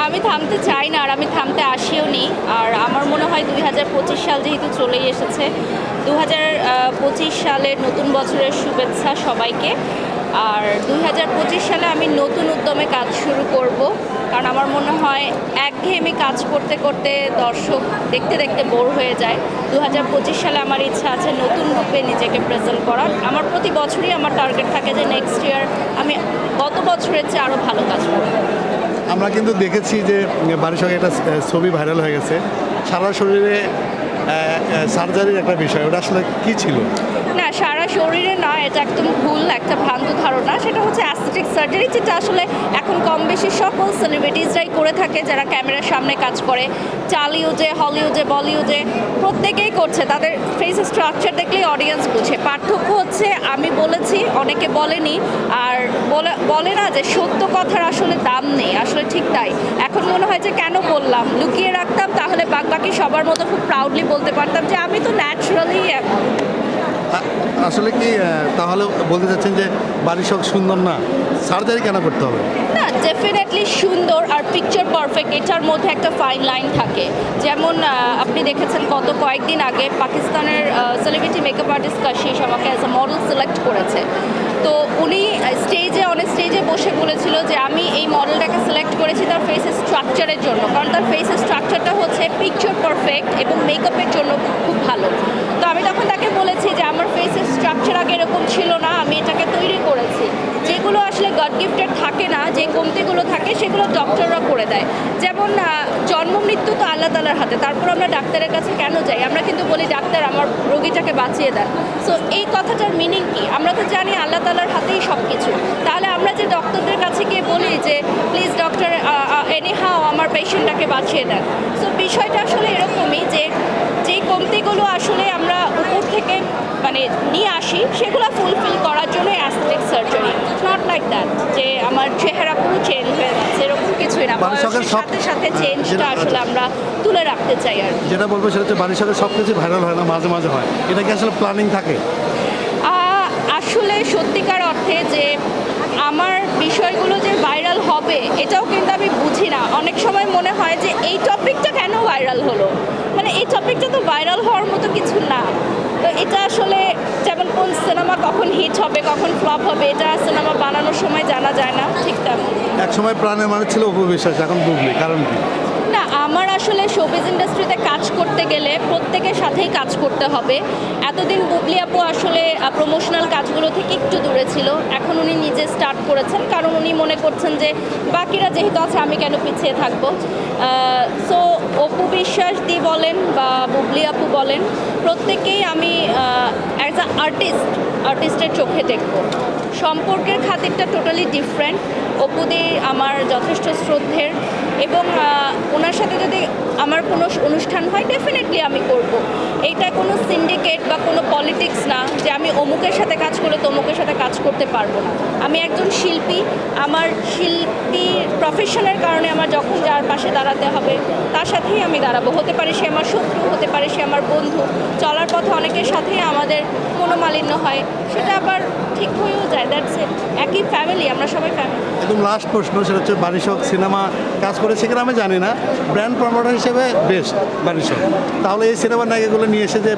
আমি থামতে চাই না আর আমি থামতে আসিও নি। আর আমার মনে হয় 2025 সাল যেহেতু চলেই এসেছে, 2025 সালের নতুন বছরের শুভেচ্ছা সবাইকে। আর 2025 সালে আমি নতুন উদ্যমে কাজ শুরু করব, কারণ আমার মনে হয় একঘেয়েমি কাজ করতে করতে দর্শক দেখতে দেখতে বোর হয়ে যায়। 2025 সালে আমার ইচ্ছা আছে নতুন রূপে নিজেকে প্রেজেন্ট করার। আমার প্রতি বছরই আমার টার্গেট থাকে যে নেক্সট ইয়ার আমি গত বছরের চেয়ে আরও ভালো কাজ করব। আমরা কিন্তু দেখেছি যে বাড়ির সঙ্গে একটা ছবি ভাইরাল হয়ে গেছে, সারা শরীরে সার্জারির একটা বিষয়, ওটা আসলে কি ছিল? না, সারা শরীরে না, এটা একদম ভুল একটা ভ্রান্ত ধারণা। সেটা হচ্ছে অ্যাস্থেটিক সার্জারি, যেটা আসলে এখন কম বেশি সকল সেলিব্রিটিসরাই করে থাকে যারা ক্যামেরার সামনে কাজ করে। টালিউডে, হলিউডে, বলিউডে প্রত্যেকেই করছে। তাদের ফেস স্ট্রাকচার দেখলেই অডিয়েন্স বুঝে। পার্থক্য হচ্ছে আমি বলেছি, অনেকে বলেনি। আর বলে না যে সত্য কথার আসলে দাম নেই, আসলে ঠিক তাই। এখন মনে হয় যে কেন বললাম, লুকিয়ে রাখতাম তাহলে বাকি সবার মতো খুব প্রাউডলি বলতে পারতাম যে আমি তো ন্যাচারালি। আসলে কি তাহলে বলতে চাচ্ছেন যে বাড়ির সব সুন্দর না, সার্জারি কেন করতে হবে? না, ডেফিনেটলি সুন্দর আর পিকচার পারফেক্ট, এটার মধ্যে একটা ফাইন লাইন থাকে। যেমন আপনি দেখেছেন গত কয়েকদিন আগে পাকিস্তানের সেলিব্রিটি মেকআপ আর্টিস্ট কাশিশ আমাকে অ্যাজ এ মডেল সিলেক্ট করেছে। তো উনি অনেক স্টেজে বসে বলেছিল যে আমি এই মডেলটাকে সিলেক্ট করেছি তার ফেসের স্ট্রাকচারের জন্য, কারণ তার ফেসের স্ট্রাকচারটা হচ্ছে পিকচার পারফেক্ট এবং মেকআপের জন্য খুব ভালো। তো আমি তখন তাকে বলেছি যে আমার ফেসের স্ট্রাকচার আগে এরকম ছিল না, আমি এটাকে তৈরি করেছি। যেগুলো আসলে গড গিফটেড থাকে না, যে কমতিগুলো থাকে সেগুলো ডক্টররা করে দেয়। যেমন জন্ম মৃত্যু তো আল্লাহ তাআলার হাতে, তারপর আমরা ডাক্তারের কাছে কেন যাই? আমরা কিন্তু বলি ডাক্তার আমার রোগীটাকে বাঁচিয়ে দেন। সো এই কথাটার মিনিং কি? আমরা তো জানি আল্লাহ তাআলার হাতেই সব কিছু। তাহলে আমরা যে ডক্টরদের কাছে গিয়ে বলি যে প্লিজ ডক্টর এনি হাও আমার পেশেন্টটাকে বাঁচিয়ে দেন। সো বিষয়টা আসলে এরকমই যে যেই কমতিগুলো আসলে আমরা উপর থেকে মানে নিয়ে আসি সেগুলো ফুলফিল করার জন্য aesthetic surgery. Not like that যে আমার চেহারা পুরো চেঞ্জ হয়ে যাচ্ছে, এরকম কিছুই না। বয়সের সাথে সাথে চেঞ্জটা আসলে আমরা তুলে রাখতে চাই। আর যেটা বলবো সেটা হচ্ছে বাড়ির সঙ্গে সব কিছু ভাইরাল হয় না, মাঝে মাঝে হয়। এটা কি আসলে প্ল্যানিং থাকে? আসলে সত্যিকার অর্থে যে আমার বিষয়গুলো যে ভাইরাল হবে এটাও কিন্তু আমি বুঝি না। অনেক সময় মনে হয় যে এই টপিকটা কেন ভাইরাল হলো, মানে এই টপিকটা তো ভাইরাল হওয়ার মতো কিছু না। তো এটা আসলে যেমন কোন সিনেমা কখন হিট হবে কখন ফ্লপ হবে এটা সিনেমা বানানোর সময় জানা যায় না, ঠিক তেমন। এক সময় প্রাণের মানুষ ছিল অপু বিশ্বাস, এখন বুবলি, কারণ কি? না, আমার আসলে শোবিজ ইন্ডাস্ট্রিতে কাজ করতে গেলে প্রত্যেকের সাথেই কাজ করতে হবে। এতদিন বুবলি আপু আসলে প্রমোশনাল কাজগুলো থেকে একটু দূরে ছিল, এখন উনি নিজে স্টার্ট করেছেন, কারণ উনি মনে করছেন যে বাকিরা যেহেতু আছে আমি কেন পিছিয়ে থাকবো। সো অপু বিশ্বাস দি বলেন বা বুবলি আপু বলেন, প্রত্যেকেই আমি অ্যাজ আ আর্টিস্টের চোখে দেখব। সম্পর্কের খাতিরটা টোটালি ডিফারেন্ট। অপুদি আমার যথেষ্ট শ্রদ্ধের এবং ওনার সাথে যদি আমার কোনো অনুষ্ঠান হয় ডেফিনেটলি আমি করব। এইটা কোনো সিন্ডিকেট বা কোনো পলিটিক্স না যে আমি অমুকের সাথে কাজ করলে তমুকের সাথে কাজ করতে পারবো না। আমি একজন শিল্পী, আমার শিল্পী প্রফেশনের কারণে আমার যখন যার পাশে দাঁড়াতে হবে তার সাথেই আমি দাঁড়াবো। হতে পারে সে আমার শত্রু, হতে পারে সে আমার বন্ধু। চলার পথে অনেকের সাথেই আমাদের মনোমালিন্য হয়, সেটা আবার ঠিক হয়েও যায়। দ্যাটস ইট, একই ফ্যামিলি, আমরা সবাই ফ্যামিলি। একদম লাস্ট প্রশ্ন, সেটা হচ্ছে বারিশক সিনেমা কাজ করে সেখানে আমি জানি না, ব্র্যান্ড প্রমোটার হিসেবে বেস্ট বারিশক, তাহলে এই সিনেমার নায়িকাগুলো নিয়ে এসে যে